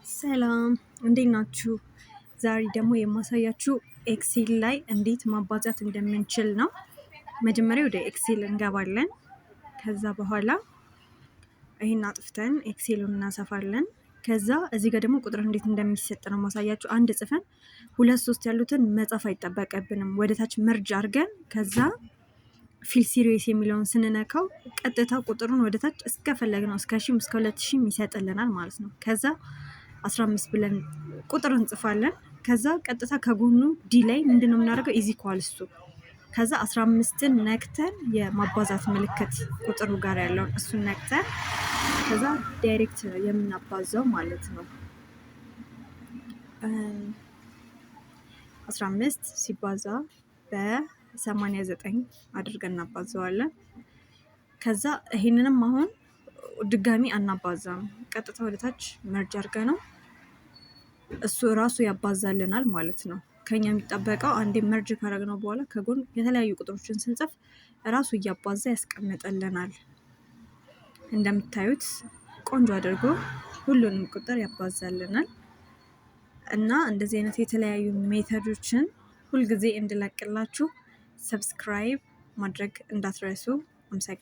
ሰላም እንዴት ናችሁ? ዛሬ ደግሞ የማሳያችሁ ኤክሴል ላይ እንዴት ማባዛት እንደምንችል ነው። መጀመሪያ ወደ ኤክሴል እንገባለን። ከዛ በኋላ ይሄን አጥፍተን ኤክሴሉን እናሰፋለን። ከዛ እዚህ ጋር ደግሞ ቁጥር እንዴት እንደሚሰጥ ነው ማሳያችሁ። አንድ ጽፈን 2 3 ያሉትን መጻፍ አይጠበቅብንም። ወደታች መርጅ አድርገን ከዛ ፊል ሲሪየስ የሚለውን ስንነካው ቀጥታ ቁጥሩን ወደታች እስከፈለግነው እስከ 1000 እስከ 2000 ይሰጥልናል ማለት ነው። ከዛ 15 ብለን ቁጥር እንጽፋለን። ከዛ ቀጥታ ከጎኑ ዲ ላይ ምንድነው የምናደርገው? ኢዝ ኢኳልስ ቱ ከዛ 15ን ነክተን የማባዛት ምልክት ቁጥሩ ጋር ያለውን እሱን ነክተን ከዛ ዳይሬክት የምናባዛው ማለት ነው። 15 ሲባዛ በ89 አድርገን እናባዛዋለን። ከዛ ይሄንንም አሁን ድጋሚ አናባዛም። ቀጥታ ወደታች መርጅ አድርገ ነው እሱ ራሱ ያባዛልናል ማለት ነው። ከኛ የሚጠበቀው አንዴ መርጅ ካረግነው በኋላ ከጎን የተለያዩ ቁጥሮችን ስንጽፍ ራሱ እያባዛ ያስቀምጥልናል። እንደምታዩት ቆንጆ አድርጎ ሁሉንም ቁጥር ያባዛልናል። እና እንደዚህ አይነት የተለያዩ ሜተዶችን ሁልጊዜ እንድለቅላችሁ ሰብስክራይብ ማድረግ እንዳትረሱ። አመሰግናለሁ።